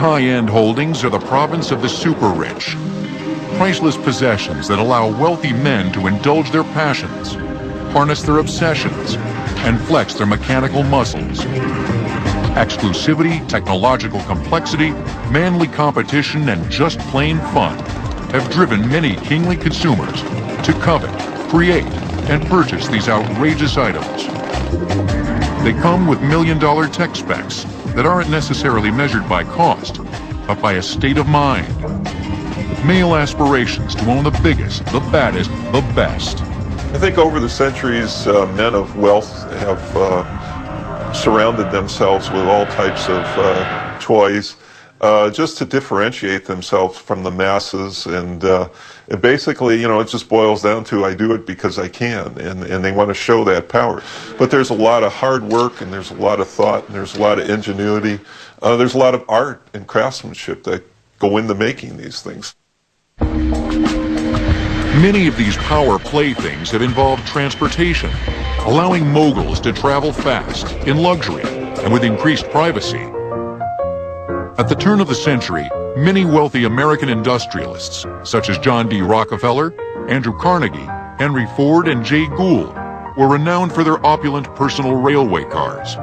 high-end holdings are the province of the super-rich. Priceless possessions that allow wealthy men to indulge their passions, harness their obsessions, and flex their mechanical muscles. Exclusivity, technological complexity, manly competition, and just plain fun have driven many kingly consumers to covet, create, and purchase these outrageous items. They come with million-dollar tech specs that aren't necessarily measured by cost, but by a state of mind. Male aspirations to own the biggest, the baddest, the best. I think over the centuries, men of wealth have surrounded themselves with all types of toys just to differentiate themselves from the masses. And basically, you know, it just boils down to I do it because I can, and they want to show that power. But there's a lot of hard work, and there's a lot of thought, and there's a lot of ingenuity. There's a lot of art and craftsmanship that go into making these things. Many of these power playthings have involved transportation, allowing moguls to travel fast, in luxury, and with increased privacy. At the turn of the century, many wealthy American industrialists, such as John D. Rockefeller, Andrew Carnegie, Henry Ford, and Jay Gould, were renowned for their opulent personal railway cars,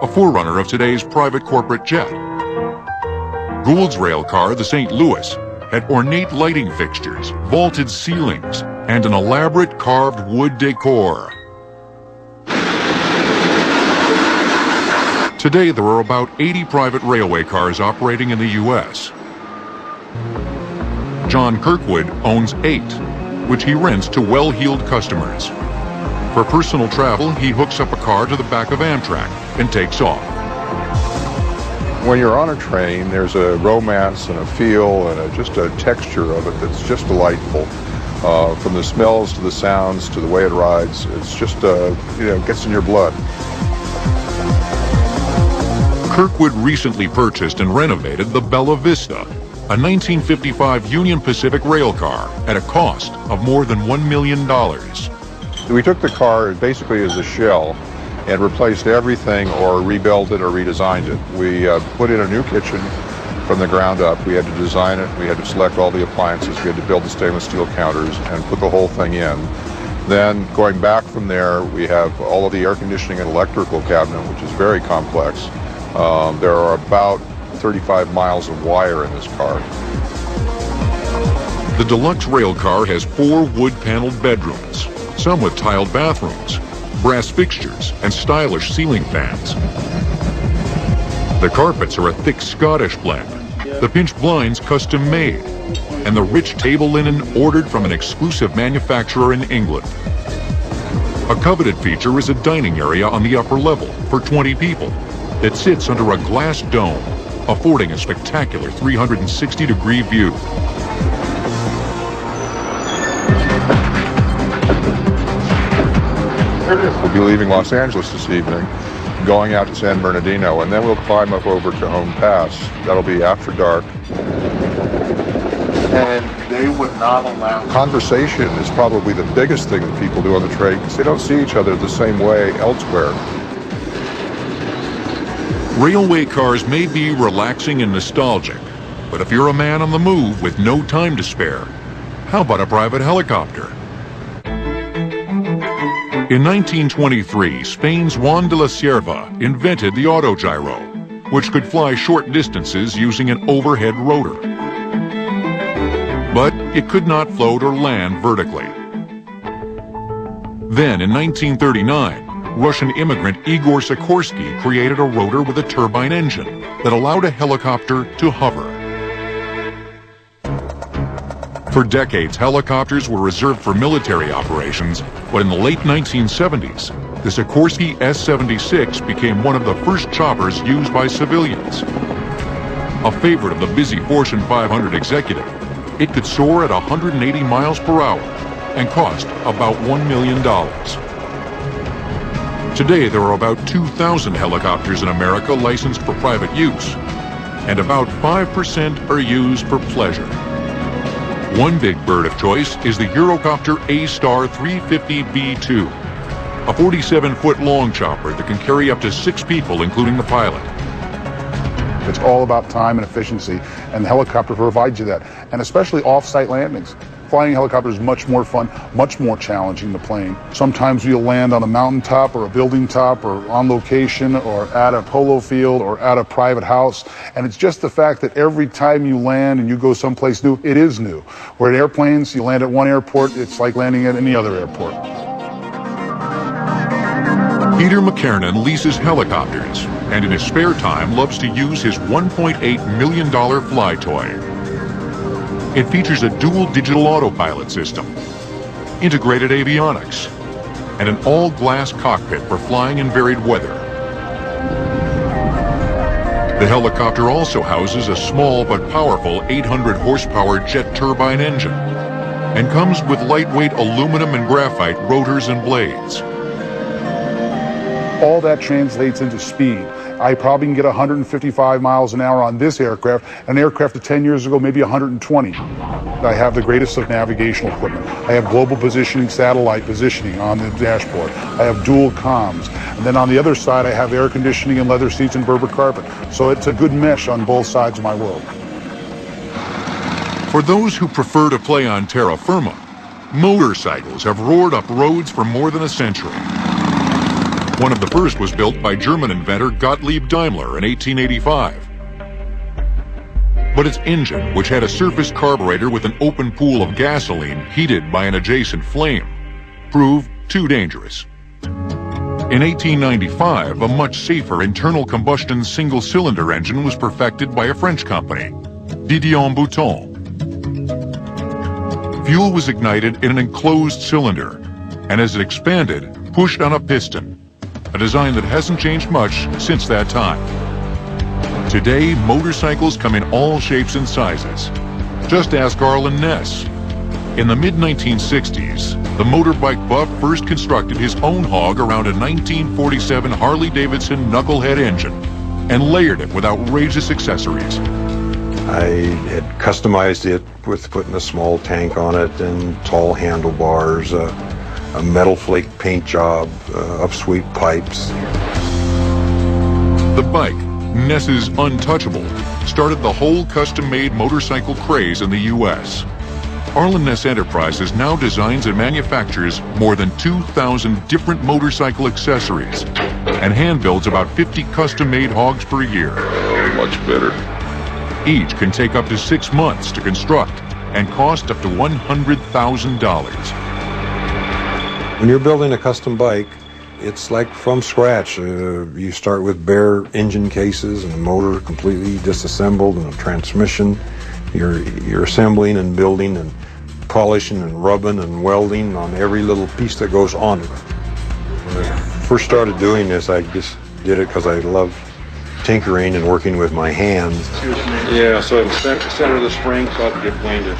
a forerunner of today's private corporate jet. Gould's rail car, the St. Louis, had ornate lighting fixtures, vaulted ceilings, and an elaborate carved wood decor. Today, there are about 80 private railway cars operating in the U.S. John Kirkwood owns 8, which he rents to well-heeled customers. For personal travel, he hooks up a car to the back of Amtrak and takes off. When you're on a train, there's a romance and a feel and just a texture of it that's just delightful. From the smells to the sounds to the way it rides, it's just, gets in your blood. Kirkwood recently purchased and renovated the Bella Vista, a 1955 Union Pacific rail car at a cost of more than $1 million. We took the car basically as a shell and replaced everything or rebuilt it or redesigned it. We put in a new kitchen from the ground up. We had to design it. We had to select all the appliances. We had to build the stainless steel counters and put the whole thing in. Then going back from there, we have all of the air conditioning and electrical cabinet, which is very complex. There are about 35 miles of wire in this car. The deluxe rail car has 4 wood-paneled bedrooms, some with tiled bathrooms, brass fixtures, and stylish ceiling fans. The carpets are a thick Scottish blend, the pinch blinds custom-made, and the rich table linen ordered from an exclusive manufacturer in England. A coveted feature is a dining area on the upper level for 20 people that sits under a glass dome, affording a spectacular 360-degree view. We'll be leaving Los Angeles this evening, going out to San Bernardino, and then we'll climb up over Cajon Pass. That'll be after dark. And they would not allow... Conversation is probably the biggest thing that people do on the train because they don't see each other the same way elsewhere. Railway cars may be relaxing and nostalgic, but if you're a man on the move with no time to spare, how about a private helicopter? In 1923, Spain's Juan de la Cierva invented the autogyro, which could fly short distances using an overhead rotor. But it could not float or land vertically. Then, in 1939, Russian immigrant Igor Sikorsky created a rotor with a turbine engine that allowed a helicopter to hover. For decades, helicopters were reserved for military operations, but in the late 1970s, the Sikorsky S-76 became one of the first choppers used by civilians. A favorite of the busy Fortune 500 executive, it could soar at 180 miles per hour and cost about $1 million. Today, there are about 2,000 helicopters in America licensed for private use, and about 5% are used for pleasure. One big bird of choice is the Eurocopter A-Star 350B2, a 47-foot long chopper that can carry up to 6 people, including the pilot. It's all about time and efficiency, and the helicopter provides you that, and especially off-site landings. Flying a helicopter is much more fun, much more challenging than the plane. Sometimes you'll land on a mountaintop or a building top or on location or at a polo field or at a private house. And it's just the fact that every time you land and you go someplace new, it is new. Where at airplanes, you land at one airport, it's like landing at any other airport. Peter McKernan leases helicopters and in his spare time loves to use his $1.8 million fly toy. It features a dual digital autopilot system, integrated avionics, and an all-glass cockpit for flying in varied weather. The helicopter also houses a small but powerful 800 horsepower jet turbine engine and comes with lightweight aluminum and graphite rotors and blades. All that translates into speed. I probably can get 155 miles an hour on this aircraft. An aircraft of 10 years ago, maybe 120. I have the greatest of navigational equipment. I have global positioning, satellite positioning on the dashboard. I have dual comms. And then on the other side, I have air conditioning and leather seats and Berber carpet. So it's a good mesh on both sides of my world. For those who prefer to play on terra firma, motorcycles have roared up roads for more than a century. One of the first was built by German inventor Gottlieb Daimler in 1885. But its engine, which had a surface carburetor with an open pool of gasoline heated by an adjacent flame, proved too dangerous. In 1895, a much safer internal combustion single-cylinder engine was perfected by a French company, Didon-Bouton. Fuel was ignited in an enclosed cylinder, and as it expanded, pushed on a piston, a design that hasn't changed much since that time. Today, motorcycles come in all shapes and sizes. Just ask Arlen Ness. In the mid-1960s, the motorbike buff first constructed his own hog around a 1947 Harley-Davidson knucklehead engine and layered it with outrageous accessories. I had customized it with putting a small tank on it and tall handlebars, a metal flake paint job, upsweep pipes. The bike, Ness's Untouchable, started the whole custom-made motorcycle craze in the U.S. Arlen Ness Enterprises now designs and manufactures more than 2,000 different motorcycle accessories and hand builds about 50 custom-made hogs per year. Much better. Each can take up to 6 months to construct and cost up to $100,000. When you're building a custom bike, it's like from scratch. You start with bare engine cases and a motor completely disassembled and a transmission. You're assembling and building and polishing and rubbing and welding on every little piece that goes on it. When I first started doing this, I just did it because I love tinkering and working with my hands. Yeah, so I center the spring so I could get pointed.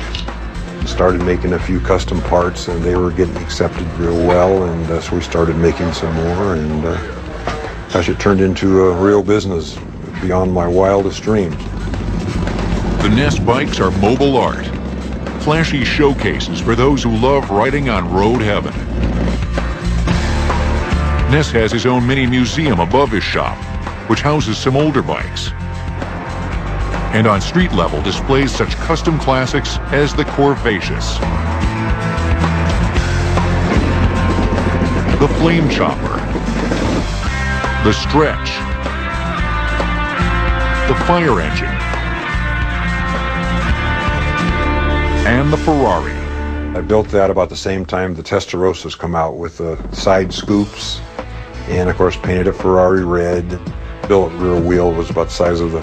Started making a few custom parts and they were getting accepted real well, and so we started making some more, and gosh, it turned into a real business beyond my wildest dreams. The Ness bikes are mobile art, flashy showcases for those who love riding on road heaven. Ness has his own mini museum above his shop, which houses some older bikes. And on street level displays such custom classics as the Corvaceous, the Flame Chopper, the Stretch, the Fire Engine, and the Ferrari. I built that about the same time the Testarossas come out with the side scoops, and of course painted a Ferrari red. Built rear wheel was about the size of the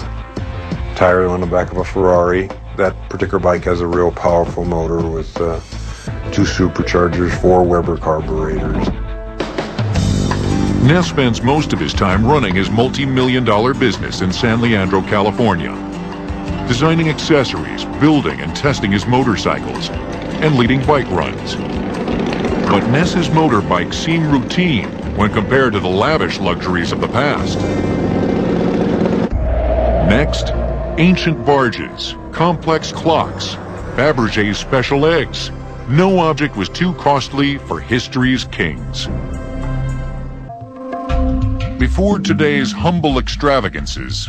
tire on the back of a Ferrari. That particular bike has a real powerful motor with 2 superchargers, 4 Weber carburetors. Ness spends most of his time running his multi-million-dollar business in San Leandro, California, designing accessories, building and testing his motorcycles, and leading bike runs. But Ness's motorbikes seem routine when compared to the lavish luxuries of the past. Next, ancient barges, complex clocks, Fabergé's special eggs. No object was too costly for history's kings. Before today's humble extravagances,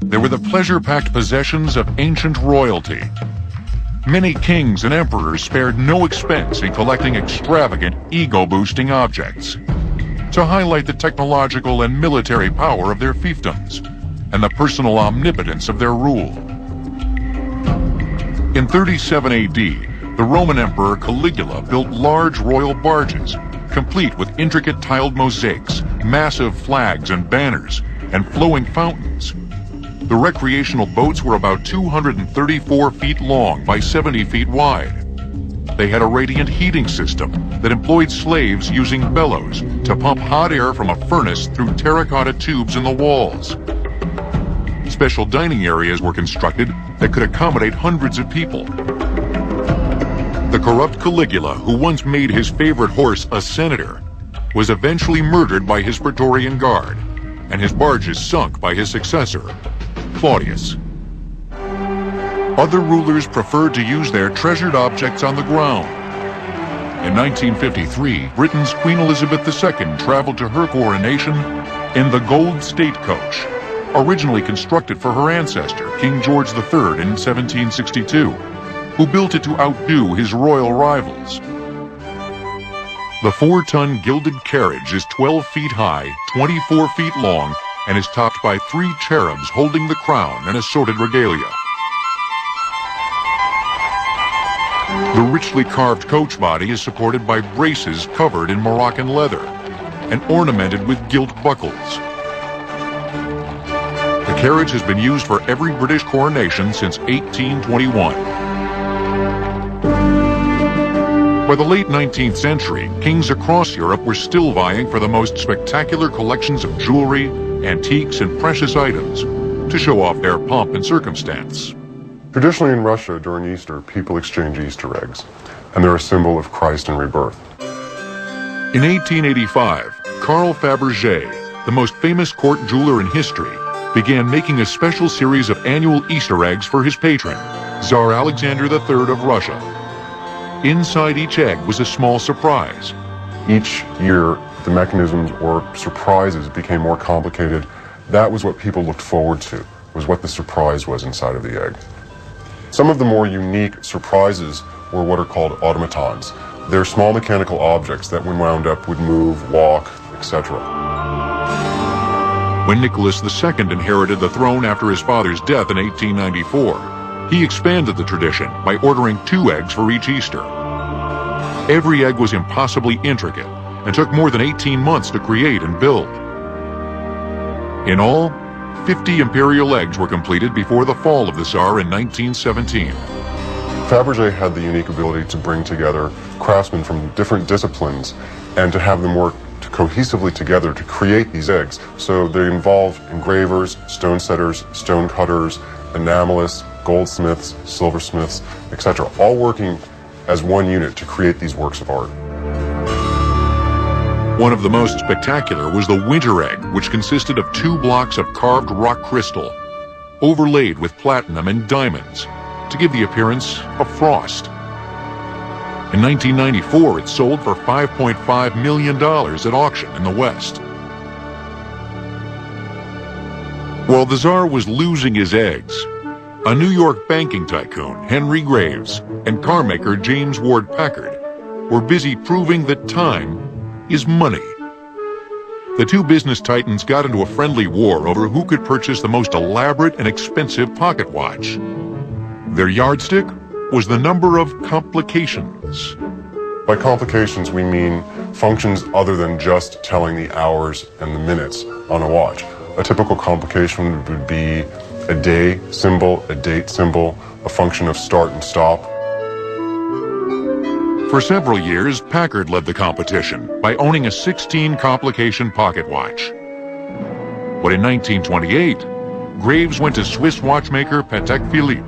They were the pleasure-packed possessions of ancient royalty. Many kings and emperors spared no expense in collecting extravagant, ego-boosting objects to highlight the technological and military power of their fiefdoms and the personal omnipotence of their rule. In 37 AD, the Roman Emperor Caligula built large royal barges, complete with intricate tiled mosaics, massive flags and banners, and flowing fountains. The recreational boats were about 234 feet long by 70 feet wide. They had a radiant heating system that employed slaves using bellows to pump hot air from a furnace through terracotta tubes in the walls. Special dining areas were constructed that could accommodate hundreds of people. The corrupt Caligula, who once made his favorite horse a senator, was eventually murdered by his Praetorian Guard, and his barges sunk by his successor, Claudius. Other rulers preferred to use their treasured objects on the ground. In 1953, Britain's Queen Elizabeth II traveled to her coronation in the Gold State Coach, originally constructed for her ancestor, King George III, in 1762, who built it to outdo his royal rivals. The 4-ton gilded carriage is 12 feet high, 24 feet long, and is topped by 3 cherubs holding the crown and assorted regalia. The richly carved coach body is supported by braces covered in Moroccan leather and ornamented with gilt buckles. The carriage has been used for every British coronation since 1821. By the late 19th century, kings across Europe were still vying for the most spectacular collections of jewelry, antiques, and precious items to show off their pomp and circumstance. Traditionally in Russia, during Easter, people exchange Easter eggs, and they're a symbol of Christ and rebirth. In 1885, Carl Fabergé, the most famous court jeweler in history, began making a special series of annual Easter eggs for his patron, Tsar Alexander III of Russia. Inside each egg was a small surprise. Each year, the mechanisms or surprises became more complicated. That was what people looked forward to, was what the surprise was inside of the egg. Some of the more unique surprises were what are called automatons. They're small mechanical objects that when wound up would move, walk, etc. When Nicholas II inherited the throne after his father's death in 1894, he expanded the tradition by ordering 2 eggs for each Easter. Every egg was impossibly intricate and took more than 18 months to create and build. In all, 50 imperial eggs were completed before the fall of the Tsar in 1917. Fabergé had the unique ability to bring together craftsmen from different disciplines and to have them work cohesively together to create these eggs. So they involved engravers, stone setters, stone cutters, enamelists, goldsmiths, silversmiths, etc., all working as one unit to create these works of art. One of the most spectacular was the winter egg, which consisted of 2 blocks of carved rock crystal, overlaid with platinum and diamonds, to give the appearance of frost. In 1994, it sold for $5.5 million at auction in the West. While the Tsar was losing his eggs, a New York banking tycoon, Henry Graves, and car maker James Ward Packard were busy proving that time is money. The 2 business titans got into a friendly war over who could purchase the most elaborate and expensive pocket watch. Their yardstick was the number of complications. By complications, we mean functions other than just telling the hours and the minutes on a watch. A typical complication would be a day symbol, a date symbol, a function of start and stop. For several years, Packard led the competition by owning a 16-complication pocket watch. But in 1928, Graves went to Swiss watchmaker Patek Philippe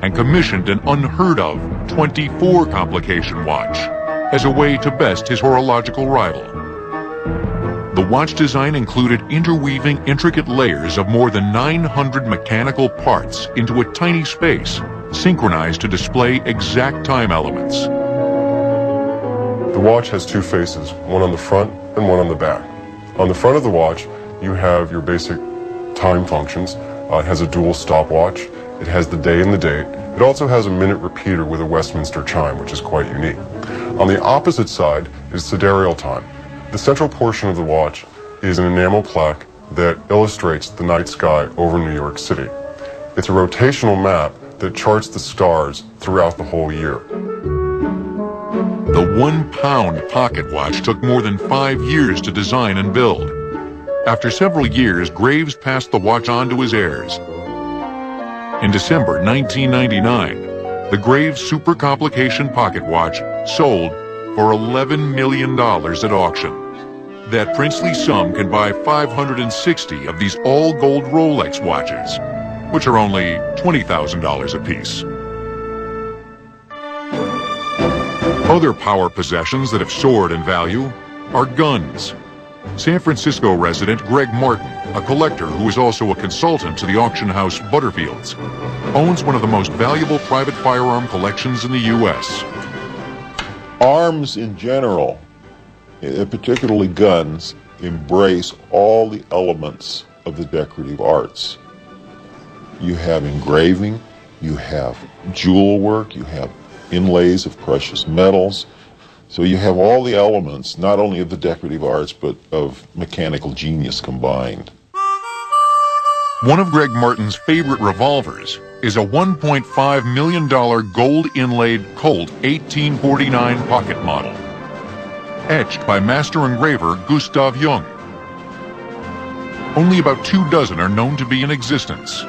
and commissioned an unheard-of 24-complication watch as a way to best his horological rival. The watch design included interweaving intricate layers of more than 900 mechanical parts into a tiny space, synchronized to display exact time elements. The watch has 2 faces, one on the front and one on the back. On the front of the watch, you have your basic time functions, It has a dual stopwatch. It has the day and the date. It also has a minute repeater with a Westminster chime, which is quite unique. On the opposite side is sidereal time. The central portion of the watch is an enamel plaque that illustrates the night sky over New York City. It's a rotational map that charts the stars throughout the whole year. The 1 pound pocket watch took more than 5 years to design and build. After several years, Graves passed the watch on to his heirs. In December 1999, the Graves Super Complication pocket watch sold for $11 million at auction. That princely sum can buy 560 of these all-gold Rolex watches, which are only $20,000 apiece. Other power possessions that have soared in value are guns. San Francisco resident Greg Martin, a collector who is also a consultant to the auction house Butterfields, owns one of the most valuable private firearm collections in the U.S. Arms in general, particularly guns, embrace all the elements of the decorative arts. You have engraving, you have jewel work, you have inlays of precious metals. So you have all the elements, not only of the decorative arts, but of mechanical genius combined. One of Greg Martin's favorite revolvers is a $1.5 million gold-inlaid Colt 1849 pocket model, etched by master engraver Gustav Jung. Only about 2 dozen are known to be in existence.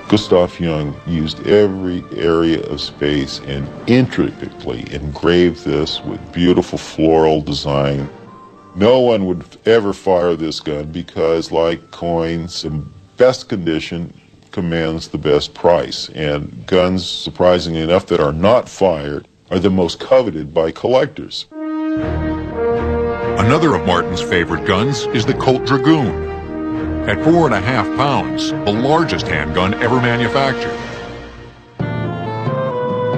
Gustav Jung used every area of space and intricately engraved this with beautiful floral design. No one would ever fire this gun because, like coins, the best condition commands the best price. And guns, surprisingly enough, that are not fired are the most coveted by collectors. Another of Martin's favorite guns is the Colt Dragoon. At 4.5 pounds, the largest handgun ever manufactured.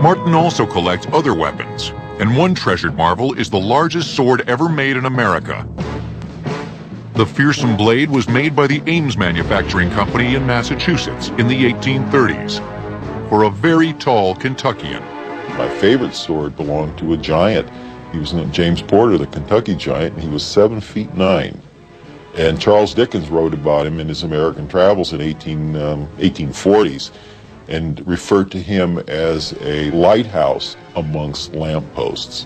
Martin also collects other weapons, and one treasured marvel is the largest sword ever made in America. The fearsome blade was made by the Ames Manufacturing Company in Massachusetts in the 1830s for a very tall Kentuckian. My favorite sword belonged to a giant. He was named James Porter, the Kentucky Giant, and he was 7 feet 9. And Charles Dickens wrote about him in his American Travels in 1840s and referred to him as a lighthouse amongst lampposts.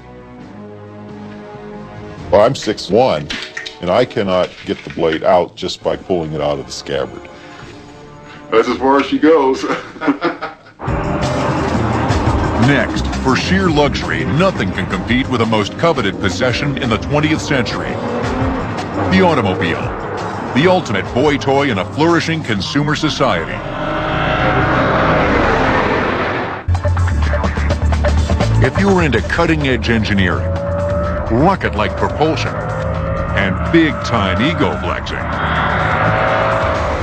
Well, I'm 6'1", and I cannot get the blade out just by pulling it out of the scabbard. That's as far as she goes. Next, for sheer luxury, nothing can compete with the most coveted possession in the 20th century. The automobile, the ultimate boy toy in a flourishing consumer society. If you're into cutting-edge engineering, rocket-like propulsion, and big-time ego flexing,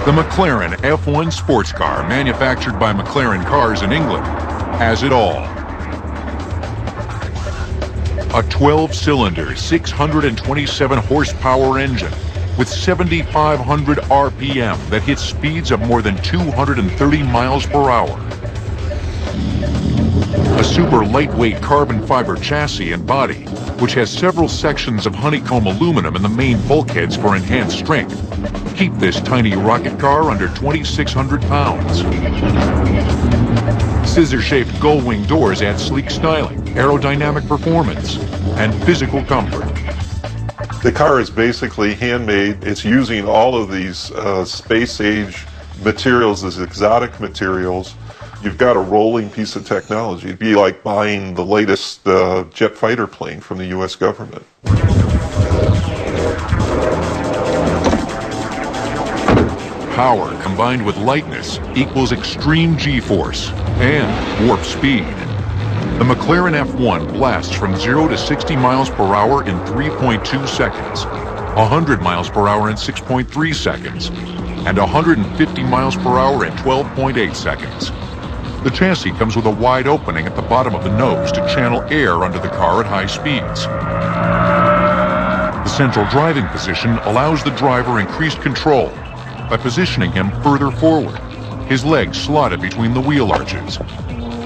the McLaren F1 sports car, manufactured by McLaren Cars in England, has it all. A 12-cylinder, 627 horsepower engine with 7,500 RPM that hits speeds of more than 230 miles per hour. A super lightweight carbon fiber chassis and body, which has several sections of honeycomb aluminum in the main bulkheads for enhanced strength, keep this tiny rocket car under 2,600 pounds. Scissor-shaped gull-wing doors add sleek styling, aerodynamic performance, and physical comfort. The car is basically handmade. It's using all of these space-age materials, these exotic materials. You've got a rolling piece of technology. It'd be like buying the latest jet fighter plane from the U.S. government. Power combined with lightness equals extreme G-force and warp speed. The McLaren F1 blasts from 0 to 60 miles per hour in 3.2 seconds, 100 miles per hour in 6.3 seconds, and 150 miles per hour in 12.8 seconds. The chassis comes with a wide opening at the bottom of the nose to channel air under the car at high speeds. The central driving position allows the driver increased control, by positioning him further forward, his legs slotted between the wheel arches.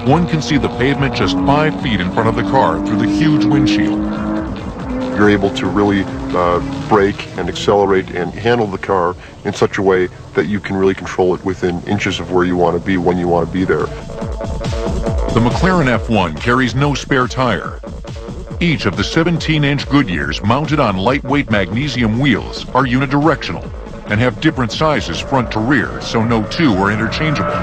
One can see the pavement just 5 feet in front of the car through the huge windshield. You're able to really brake and accelerate and handle the car in such a way that you can really control it within inches of where you want to be when you want to be there. The McLaren F1 carries no spare tire. Each of the 17-inch Goodyears mounted on lightweight magnesium wheels are unidirectional and have different sizes front to rear, so no two are interchangeable.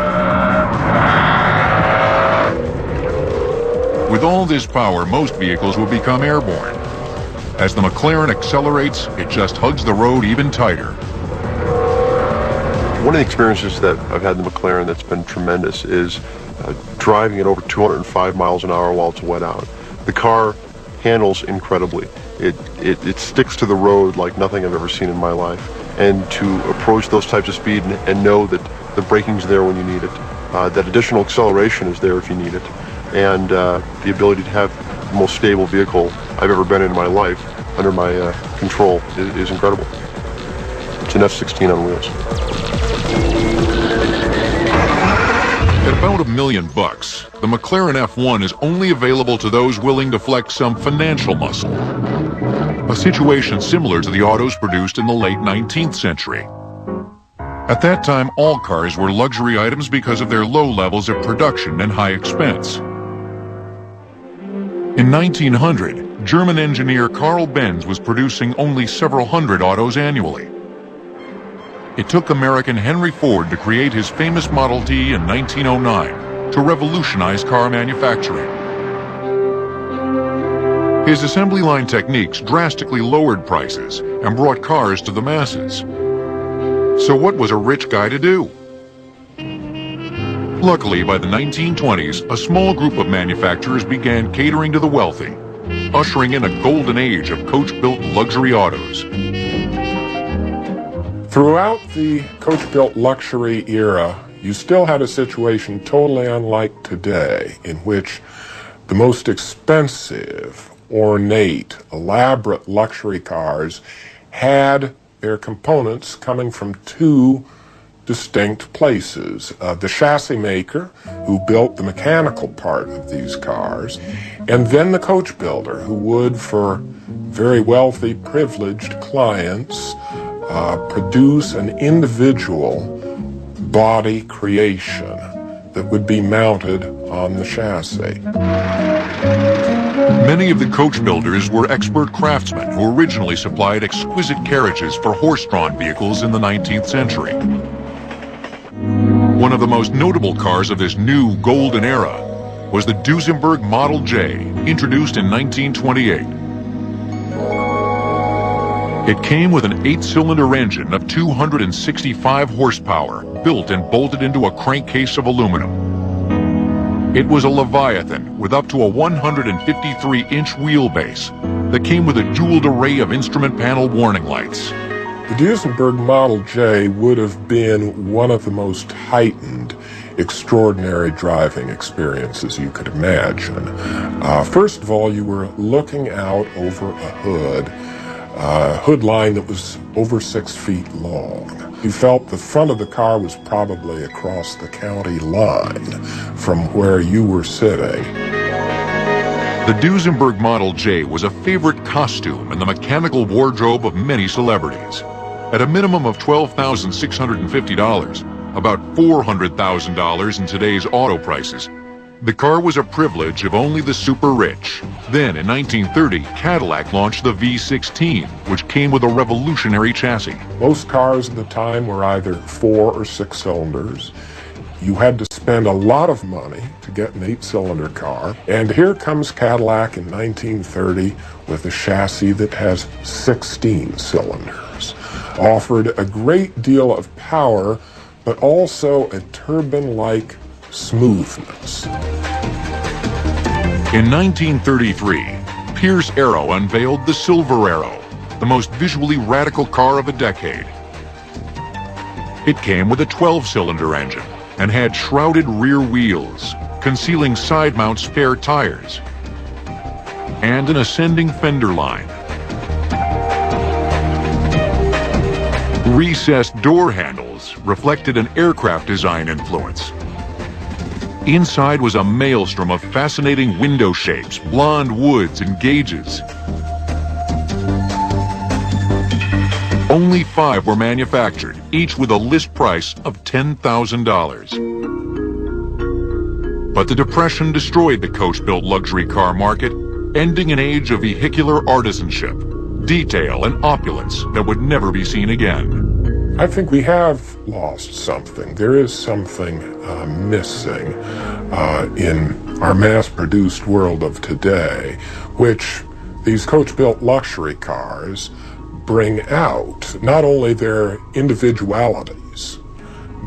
With all this power, most vehicles will become airborne. As the McLaren accelerates, it just hugs the road even tighter. One of the experiences that I've had in the McLaren that's been tremendous is driving at over 205 miles an hour while it's wet out. The car handles incredibly. It sticks to the road like nothing I've ever seen in my life. And to approach those types of speed and know that the braking's there when you need it, that additional acceleration is there if you need it, and the ability to have the most stable vehicle I've ever been in my life under my control is incredible. It's an F-16 on wheels. At about $1 million, the McLaren F1 is only available to those willing to flex some financial muscle. A situation similar to the autos produced in the late 19th century. At that time, all cars were luxury items because of their low levels of production and high expense. In 1900, German engineer Carl Benz was producing only several hundred autos annually. It took American Henry Ford to create his famous Model T in 1909 to revolutionize car manufacturing. His assembly line techniques drastically lowered prices and brought cars to the masses. So what was a rich guy to do? Luckily, by the 1920s, a small group of manufacturers began catering to the wealthy, ushering in a golden age of coach-built luxury autos. Throughout the coach-built luxury era, you still had a situation totally unlike today, in which the most expensive, ornate, elaborate luxury cars had their components coming from two distinct places. The chassis maker, who built the mechanical part of these cars, and then the coach builder, who would, for very wealthy, privileged clients, produce an individual body creation that would be mounted on the chassis. Many of the coach builders were expert craftsmen who originally supplied exquisite carriages for horse-drawn vehicles in the 19th century. One of the most notable cars of this new golden era was the Duesenberg Model J, introduced in 1928. It came with an 8-cylinder engine of 265 horsepower, built and bolted into a crankcase of aluminum. It was a Leviathan with up to a 153-inch wheelbase that came with a jeweled array of instrument panel warning lights. The Duesenberg Model J would have been one of the most heightened, extraordinary driving experiences you could imagine. First of all, you were looking out over a hood line that was over 6 feet long. You felt the front of the car was probably across the county line from where you were sitting. The Duesenberg Model J was a favorite costume in the mechanical wardrobe of many celebrities. At a minimum of $12,650, about $400,000 in today's auto prices, the car was a privilege of only the super rich. Then, in 1930, Cadillac launched the V16, which came with a revolutionary chassis. Most cars at the time were either 4 or 6 cylinders. You had to spend a lot of money to get an 8-cylinder car. And here comes Cadillac in 1930 with a chassis that has 16 cylinders. Offered a great deal of power, but also a turbine-like smoothness. In 1933, Pierce Arrow unveiled the Silver Arrow, the most visually radical car of the decade. It came with a 12-cylinder engine and had shrouded rear wheels, concealing side-mount spare tires, and an ascending fender line. Recessed door handles walls reflected an aircraft design influence. Inside was a maelstrom of fascinating window shapes, blonde woods, and gauges. Only 5 were manufactured, each with a list price of $10,000. But the Depression destroyed the coach-built luxury car market, ending an age of vehicular artisanship, detail, and opulence that would never be seen again. I think we have lost something. There is something missing in our mass-produced world of today, which these coach-built luxury cars bring out. Not only their individualities,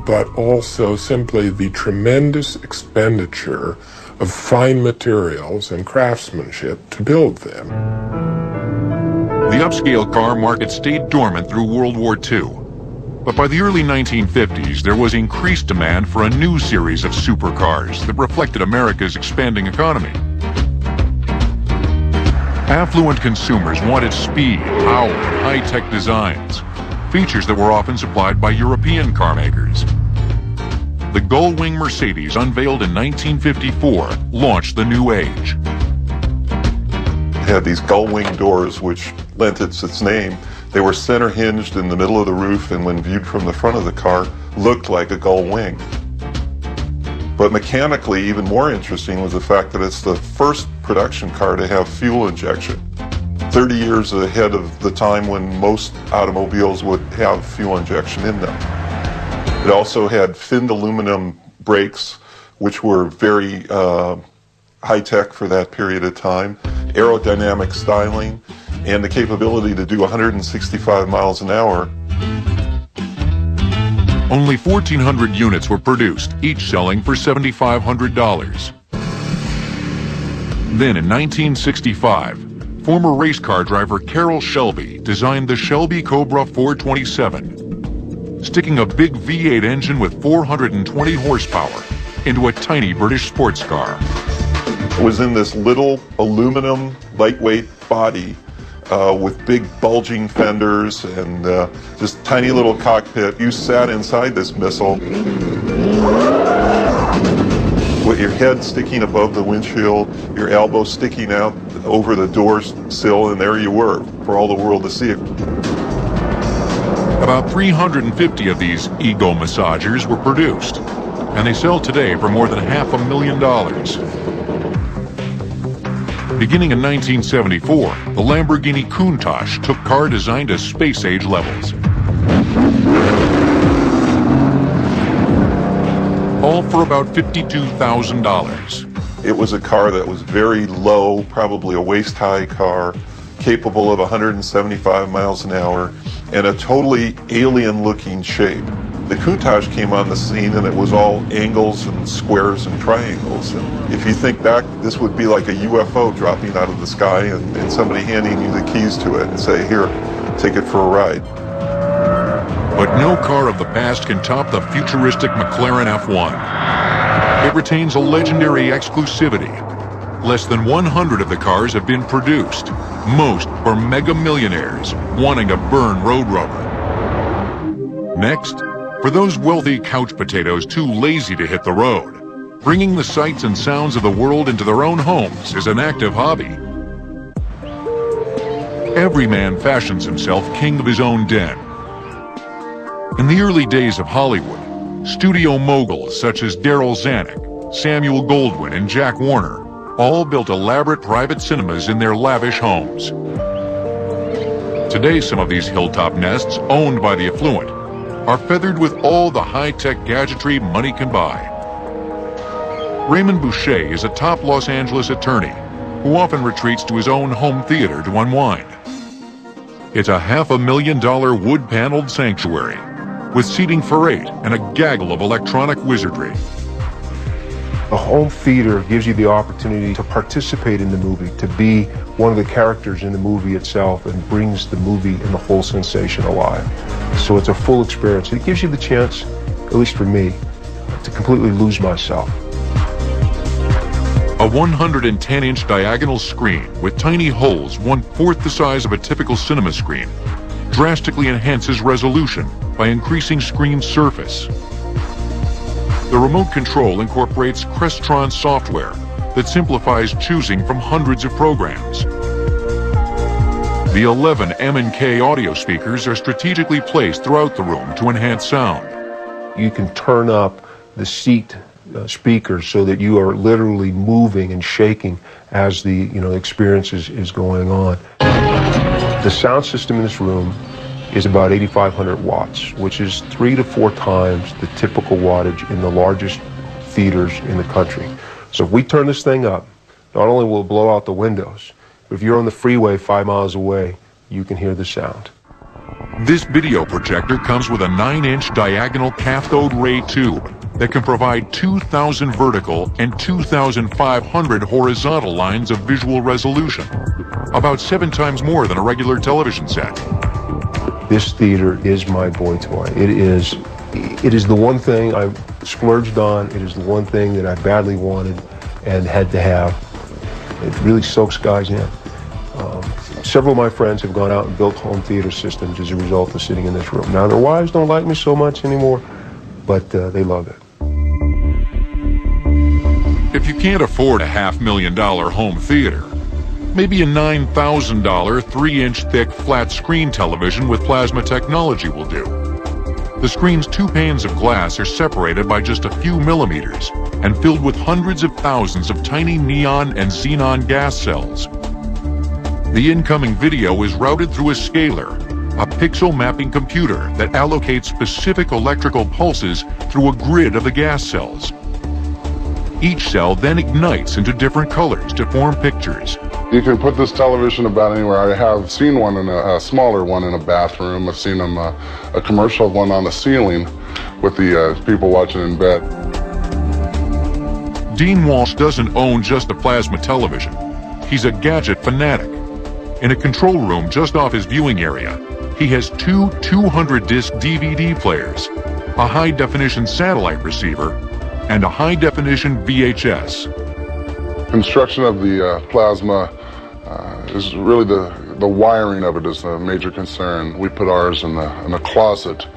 but also simply the tremendous expenditure of fine materials and craftsmanship to build them. The upscale car market stayed dormant through World War II. But by the early 1950s, there was increased demand for a new series of supercars that reflected America's expanding economy. Affluent consumers wanted speed, power, and high-tech designs, features that were often supplied by European car makers. The Gullwing Mercedes, unveiled in 1954, launched the new age. It had these gull-wing doors, which lent it its name. They were center hinged in the middle of the roof, and when viewed from the front of the car, looked like a gull wing. But mechanically, even more interesting was the fact that it's the first production car to have fuel injection. 30 years ahead of the time when most automobiles would have fuel injection in them. It also had finned aluminum brakes, which were very high-tech for that period of time, aerodynamic styling, and the capability to do 165 miles an hour. Only 1,400 units were produced, each selling for $7,500. Then in 1965, former race car driver Carroll Shelby designed the Shelby Cobra 427, sticking a big V8 engine with 420 horsepower into a tiny British sports car. It was in this little aluminum lightweight body with big bulging fenders and this tiny little cockpit. You sat inside this missile with your head sticking above the windshield, your elbow sticking out over the door sill, and there you were for all the world to see it. About 350 of these ego massagers were produced, and they sell today for more than $500,000. Beginning in 1974, the Lamborghini Countach took car design to space-age levels. All for about $52,000. It was a car that was very low, probably a waist-high car, capable of 175 miles an hour, and a totally alien-looking shape. The Countach came on the scene and it was all angles and squares and triangles. And if you think back, this would be like a UFO dropping out of the sky and somebody handing you the keys to it and say, here, take it for a ride. But no car of the past can top the futuristic McLaren F1. It retains a legendary exclusivity. Less than 100 of the cars have been produced, most for mega millionaires wanting to burn road rubber. Next, for those wealthy couch potatoes too lazy to hit the road, bringing the sights and sounds of the world into their own homes is an active hobby. Every man fashions himself king of his own den. In the early days of Hollywood, studio moguls such as Darryl Zanuck, Samuel Goldwyn, and Jack Warner all built elaborate private cinemas in their lavish homes. Today, some of these hilltop nests, owned by the affluent, are feathered with all the high-tech gadgetry money can buy. Raymond Boucher is a top Los Angeles attorney who often retreats to his own home theater to unwind. It's a $500,000 wood-paneled sanctuary with seating for 8 and a gaggle of electronic wizardry. A home theater gives you the opportunity to participate in the movie, to be one of the characters in the movie itself, and brings the movie and the whole sensation alive. So it's a full experience. It gives you the chance, at least for me, to completely lose myself. A 110-inch diagonal screen with tiny holes 1/4 the size of a typical cinema screen drastically enhances resolution by increasing screen surface. The remote control incorporates Crestron software that simplifies choosing from hundreds of programs. The 11 M&K audio speakers are strategically placed throughout the room to enhance sound. You can turn up the seat speakers so that you are literally moving and shaking as the experience is going on. The sound system in this room is about 8,500 watts, which is 3 to 4 times the typical wattage in the largest theaters in the country. So if we turn this thing up, not only will it blow out the windows, but if you're on the freeway 5 miles away, you can hear the sound. This video projector comes with a 9-inch diagonal cathode ray tube that can provide 2,000 vertical and 2,500 horizontal lines of visual resolution, about 7 times more than a regular television set. This theater is my boy toy. It is the one thing I've splurged on. It is the one thing that I badly wanted and had to have. It really soaks guys in. Several of my friends have gone out and built home theater systems as a result of sitting in this room. Now, their wives don't like me so much anymore, but they love it. If you can't afford a $500,000 home theater, maybe a $9,000 3-inch thick flat screen television with plasma technology will do. The screen's 2 panes of glass are separated by just a few millimeters and filled with hundreds of thousands of tiny neon and xenon gas cells. The incoming video is routed through a scaler, a pixel mapping computer that allocates specific electrical pulses through a grid of the gas cells. Each cell then ignites into different colors to form pictures. You can put this television about anywhere. I have seen one in a smaller one in a bathroom. I've seen a commercial one on the ceiling with the people watching in bed. Dean Walsh doesn't own just a plasma television. He's a gadget fanatic. In a control room just off his viewing area, he has 2 200-disc DVD players, a high-definition satellite receiver, and a high-definition VHS. Construction of the plasma is really the wiring of it is a major concern. We put ours in a closet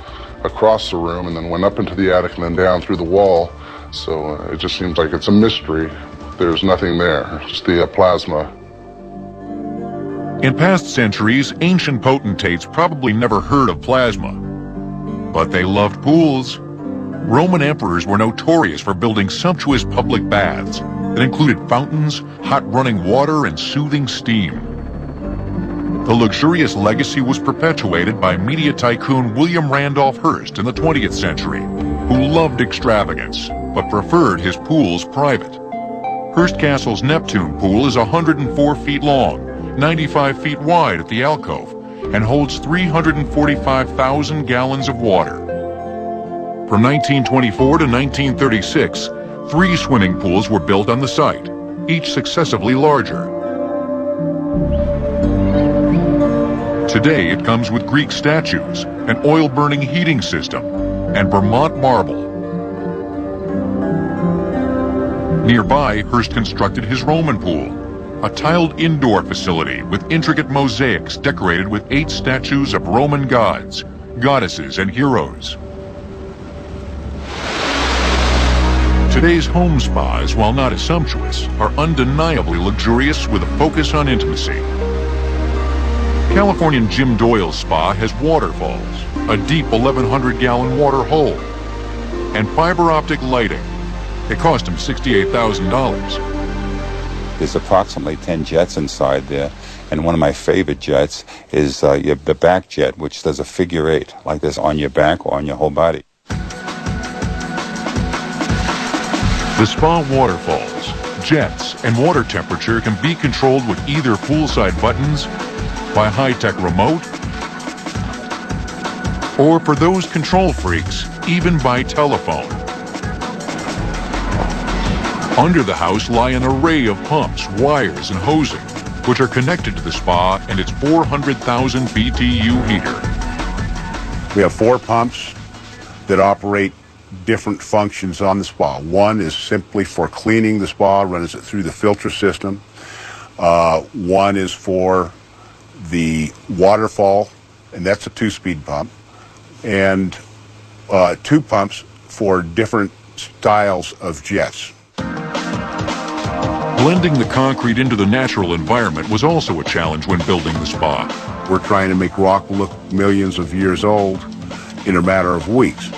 across the room and then went up into the attic and then down through the wall. So it just seems like it's a mystery. There's nothing there, just the plasma. In past centuries, ancient potentates probably never heard of plasma, but they loved pools. Roman emperors were notorious for building sumptuous public baths that included fountains, hot running water, and soothing steam. The luxurious legacy was perpetuated by media tycoon William Randolph Hearst in the 20th century, who loved extravagance, but preferred his pools private. Hearst Castle's Neptune pool is 104 feet long, 95 feet wide at the alcove, and holds 345,000 gallons of water. From 1924 to 1936, 3 swimming pools were built on the site, each successively larger. Today it comes with Greek statues, an oil-burning heating system, and Vermont marble. Nearby, Hearst constructed his Roman pool, a tiled indoor facility with intricate mosaics decorated with 8 statues of Roman gods, goddesses, and heroes. Today's home spas, while not as sumptuous, are undeniably luxurious with a focus on intimacy. Californian Jim Doyle's spa has waterfalls, a deep 1,100-gallon water hole, and fiber optic lighting. It cost him $68,000. There's approximately 10 jets inside there, and one of my favorite jets is the back jet, which does a figure 8, like this on your back or on your whole body. The spa waterfalls, jets, and water temperature can be controlled with either poolside buttons, by high-tech remote, or for those control freaks, even by telephone. Under the house lie an array of pumps, wires, and hosing, which are connected to the spa and its 400,000 BTU heater. We have 4 pumps that operate different functions on the spa. One is simply for cleaning the spa, runs it through the filter system. One is for the waterfall and that's a 2-speed pump, and 2 pumps for different styles of jets. Blending the concrete into the natural environment was also a challenge when building the spa. We're trying to make rock look millions of years old in a matter of weeks.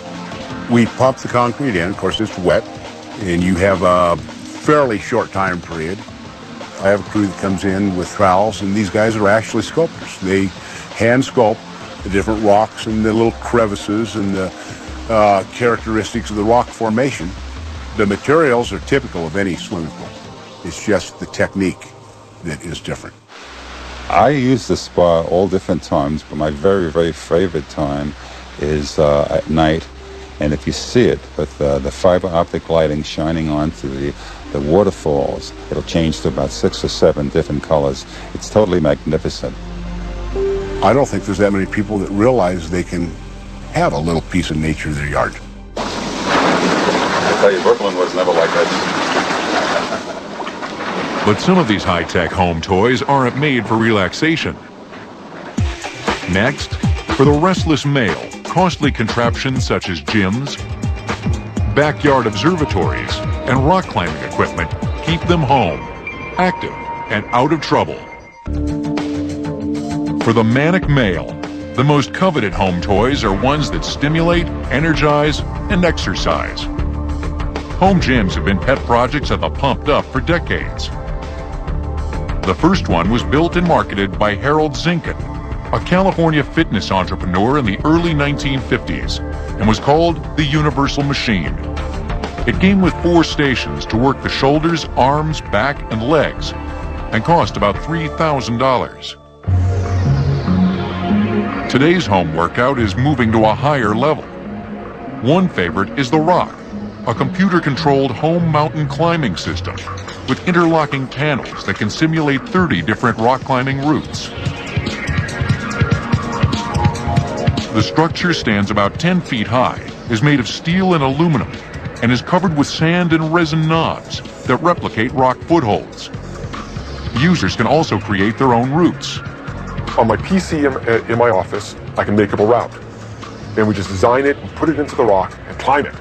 We pump the concrete in, of course it's wet, and you have a fairly short time period. I have a crew that comes in with trowels, and these guys are actually sculptors. They hand sculpt the different rocks and the little crevices and the characteristics of the rock formation. The materials are typical of any swimming pool. It's just the technique that is different. I use the spa all different times, but my very, very favorite time is at night. And if you see it with the fiber optic lighting shining onto the waterfalls, it'll change to about 6 or 7 different colors. It's totally magnificent. I don't think there's that many people that realize they can have a little piece of nature in their yard. I tell you, Brooklyn was never like that. But some of these high-tech home toys aren't made for relaxation. Next, for the restless male, costly contraptions such as gyms, backyard observatories, and rock climbing equipment keep them home, active, and out of trouble. For the manic male, the most coveted home toys are ones that stimulate, energize, and exercise. Home gyms have been pet projects of the Pumped Up for decades. The first one was built and marketed by Harold Zinkin, a California fitness entrepreneur in the early 1950s, and was called the Universal Machine. It came with 4 stations to work the shoulders, arms, back, and legs, and cost about $3,000. Today's home workout is moving to a higher level. One favorite is The Rock, a computer-controlled home mountain climbing system with interlocking panels that can simulate 30 different rock climbing routes. The structure stands about 10 feet high, is made of steel and aluminum, and is covered with sand and resin knobs that replicate rock footholds. Users can also create their own routes. On my PC in my office, I can make up a route. And we just design it and put it into the rock and climb it.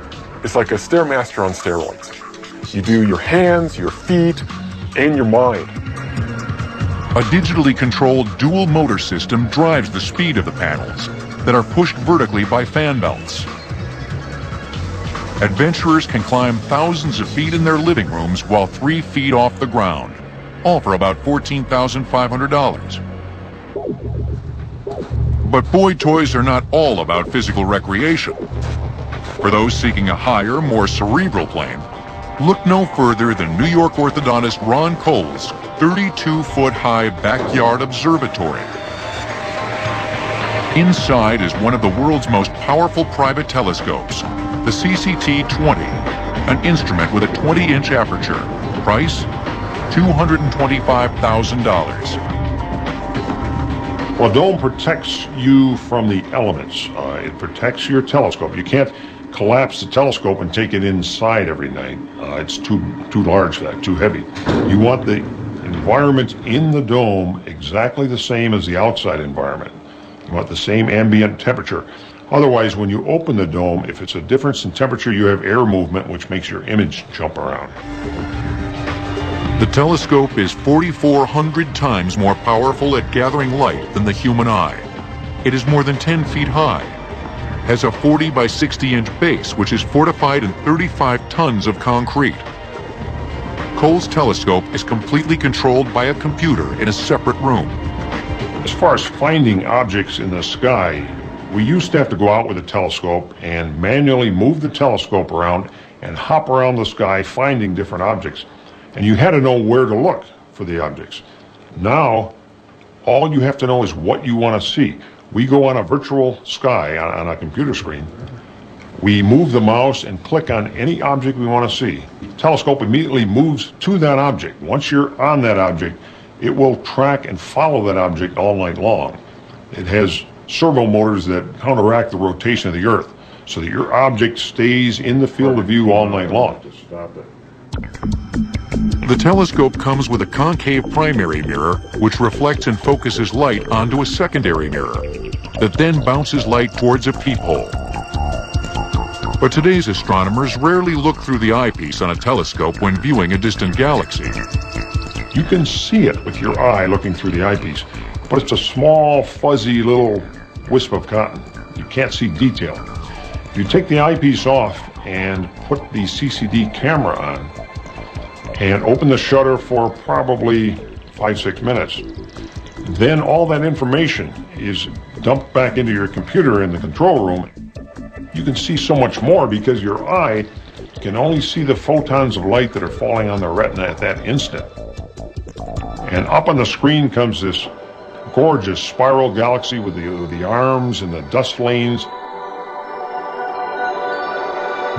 It's like a Stairmaster on steroids. You do your hands, your feet, and your mind. A digitally controlled dual motor system drives the speed of the panels that are pushed vertically by fan belts. Adventurers can climb thousands of feet in their living rooms while 3 feet off the ground, all for about $14,500. But boy toys are not all about physical recreation. For those seeking a higher, more cerebral plane, look no further than New York orthodontist Ron Cole's 32-foot-high backyard observatory. Inside is one of the world's most powerful private telescopes, the CCT-20, an instrument with a 20-inch aperture. Price, $225,000. Well, a dome protects you from the elements. It protects your telescope. You can't collapse the telescope and take it inside every night. It's too large for that, too heavy. You want the environment in the dome exactly the same as the outside environment. You want the same ambient temperature. Otherwise, when you open the dome, if it's a difference in temperature, you have air movement, which makes your image jump around. The telescope is 4,400 times more powerful at gathering light than the human eye. It is more than 10 feet high, has a 40 by 60 inch base which is fortified in 35 tons of concrete. Cole's telescope is completely controlled by a computer in a separate room. As far as finding objects in the sky, we used to have to go out with a telescope and manually move the telescope around and hop around the sky finding different objects. And you had to know where to look for the objects. Now, all you have to know is what you want to see. We go on a virtual sky on a computer screen. We move the mouse and click on any object we want to see. The telescope immediately moves to that object. Once you're on that object, it will track and follow that object all night long. It has servo motors that counteract the rotation of the Earth so that your object stays in the field of view all night long. The telescope comes with a concave primary mirror which reflects and focuses light onto a secondary mirror. that then bounces light towards a peephole. But today's astronomers rarely look through the eyepiece on a telescope when viewing a distant galaxy. You can see it with your eye looking through the eyepiece, but it's a small, fuzzy little wisp of cotton. You can't see detail. If you take the eyepiece off and put the CCD camera on and open the shutter for probably 5-6 minutes, then all that information is dumped back into your computer in the control room. You can see so much more because your eye can only see the photons of light that are falling on the retina at that instant. And up on the screen comes this gorgeous spiral galaxy with the arms and the dust lanes.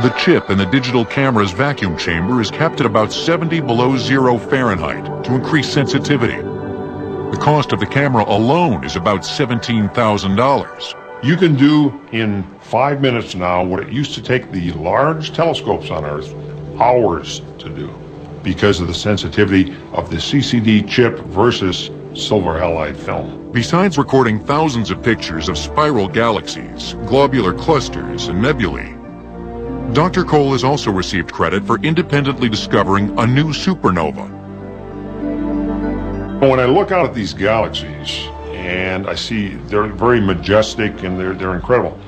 The chip in the digital camera's vacuum chamber is kept at about 70 below zero Fahrenheit to increase sensitivity. The cost of the camera alone is about $17,000. You can do in 5 minutes now what it used to take the large telescopes on Earth hours to do because of the sensitivity of the CCD chip versus silver halide film. Besides recording thousands of pictures of spiral galaxies, globular clusters, and nebulae, Dr. Cole has also received credit for independently discovering a new supernova. When I look out at these galaxies, and I see they're very majestic and they're incredible.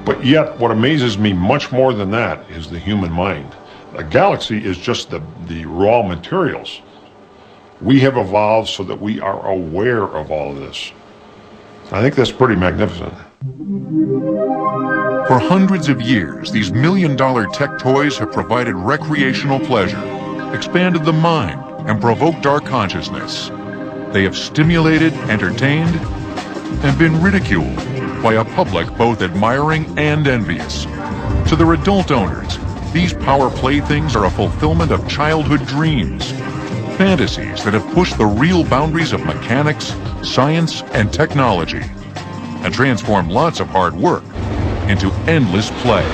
But yet, what amazes me much more than that is the human mind. A galaxy is just the raw materials. We have evolved so that we are aware of all of this. I think that's pretty magnificent. For hundreds of years, these million-dollar tech toys have provided recreational pleasure, expanded the mind, and provoked our consciousness. They have stimulated, entertained, and been ridiculed by a public both admiring and envious. To their adult owners, these power playthings are a fulfillment of childhood dreams, fantasies that have pushed the real boundaries of mechanics, science, and technology, and transformed lots of hard work into endless play.